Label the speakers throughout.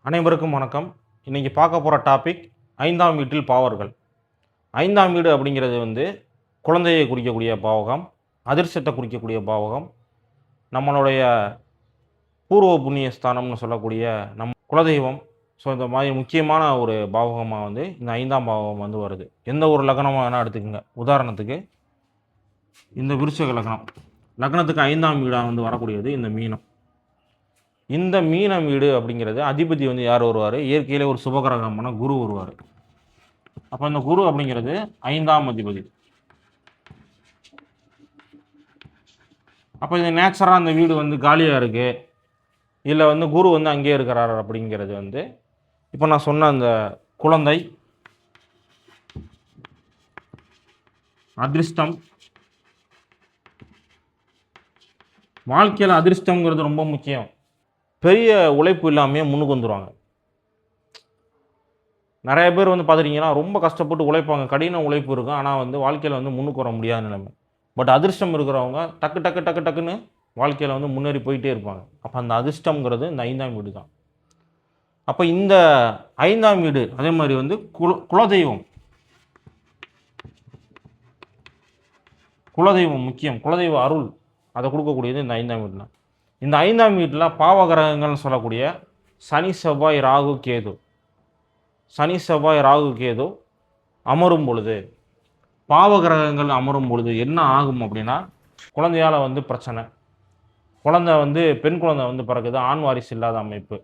Speaker 1: அனைவருக்கும் வணக்கம். இன்றைக்கி பார்க்க போகிற டாபிக் 5ஆம் வீட்டில் பாவர்கள். 5ஆம் வீடு அப்படிங்கிறது குழந்தையை குறிக்கக்கூடிய பாவகம், அதிர்ஷ்டத்தை குறிக்கக்கூடிய பாவகம், நம்மளுடைய பூர்வ புண்ணிய ஸ்தானம்னு சொல்லக்கூடிய குலதெய்வம். ஸோ இந்த மாதிரி முக்கியமான ஒரு பாவகமாக இந்த 5ஆம் பாவகம் வருது. எந்த ஒரு லக்னமாக வேணால் எடுத்துக்கோங்க. உதாரணத்துக்கு இந்த விருச்சிக லக்னம், லக்னத்துக்கு 5ஆம் வீடாக வரக்கூடியது இந்த மீனம். இந்த மீனம் வீடு அப்படிங்கிறது அதிபதி யார் வருவார்? இயற்கையிலே ஒரு சுபகிரகமான குரு வருவார். அப்போ இந்த குரு அப்படிங்கிறது 5ஆம் அதிபதி. அப்போ இது நேச்சுரலாக அந்த வீடு காலியாக இருக்குது, இல்லை குரு அங்கேயே இருக்கிறார் அப்படிங்கிறது இப்போ நான் சொன்ன அந்த குழந்தை, அதிர்ஷ்டம், வாழ்க்கையில் அதிர்ஷ்டங்கிறது ரொம்ப முக்கியம். பெரிய உழைப்பு இல்லாமல் முன்னுக்கு வந்துடுவாங்க. நிறைய பேர் பார்த்துட்டிங்கன்னா ரொம்ப கஷ்டப்பட்டு உழைப்பாங்க, கடின உழைப்பு இருக்கும், ஆனால் வாழ்க்கையில் முன்னுக்கு வர முடியாத நிலைமை. பட் அதிர்ஷ்டம் இருக்கிறவங்க டக்கு டக்கு டக்கு டக்குன்னு வாழ்க்கையில் முன்னேறி போயிட்டே இருப்பாங்க. அப்போ அந்த அதிர்ஷ்டங்கிறது இந்த 5ஆம் வீடு தான். அப்போ இந்த 5ஆம் வீடு அதே மாதிரி குலதெய்வம். குலதெய்வம் முக்கியம். குலதெய்வ அருள் அதை கொடுக்கக்கூடியது இந்த 5ஆம் வீடு தான். இந்த 5ஆம் வீட்டில் பாவகிரகங்கள்னு சொல்லக்கூடிய சனி செவ்வாய் ராகு கேது, சனி செவ்வாய் ராகு கேது அமரும் பொழுது, பாவகிரகங்கள் அமரும் பொழுது என்ன ஆகும் அப்படின்னா, குழந்தையால் பிரச்சனை. குழந்தை பெண் குழந்தை பிறக்குது, ஆண் வாரிசு இல்லாத அமைப்பு.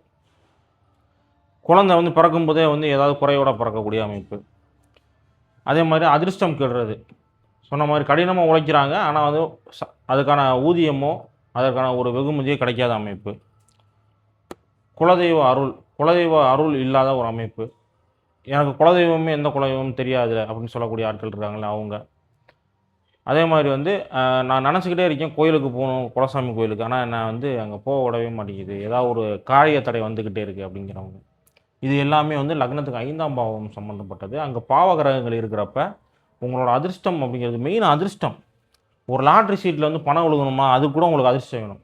Speaker 1: குழந்தை பிறக்கும்போதே ஏதாவது குறையோட பிறக்கக்கூடிய அமைப்பு. அதே மாதிரி அதிர்ஷ்டம் கெடுறது. சொன்ன மாதிரி கடினமாக உழைக்கிறாங்க, ஆனால் அதுக்கான ஊதியமோ அதற்கான ஒரு வெகுமதியே கிடைக்காத அமைப்பு. குலதெய்வ அருள் இல்லாத ஒரு அமைப்பு. எனக்கு குலதெய்வமே எந்த குலதெய்வமும் தெரியாது அப்படின்னு சொல்லக்கூடிய ஆட்கள் இருக்காங்களே அவங்க. அதே மாதிரி நான் நினச்சிக்கிட்டே இருக்கேன் கோயிலுக்கு போகணும், குலசாமி கோயிலுக்கு, ஆனால் நான் அங்கே போக விடவே மாட்டேங்குது, ஏதாவது ஒரு காரிய தடை வந்துக்கிட்டே இருக்குது அப்படிங்கிறவங்க. இது எல்லாமே லக்னத்துக்கு 5ஆம் பாவம் சம்மந்தப்பட்டது. அங்கே பாவகிரகங்கள் இருக்கிறப்ப உங்களோட அதிர்ஷ்டம் அப்படிங்கிறது மெயின் அதிர்ஷ்டம். ஒரு லாட்ரி சீட்டில் பணம் விழுகணுமா, அது கூட உங்களுக்கு அதிர்ஷ்டம் வேணும்.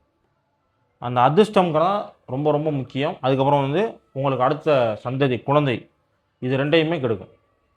Speaker 1: அந்த அதிர்ஷ்டங்கிறதா ரொம்ப ரொம்ப முக்கியம். அதுக்கப்புறம் உங்களுக்கு அடுத்த சந்ததி குழந்தை, இது ரெண்டையுமே கெடுக்கும்.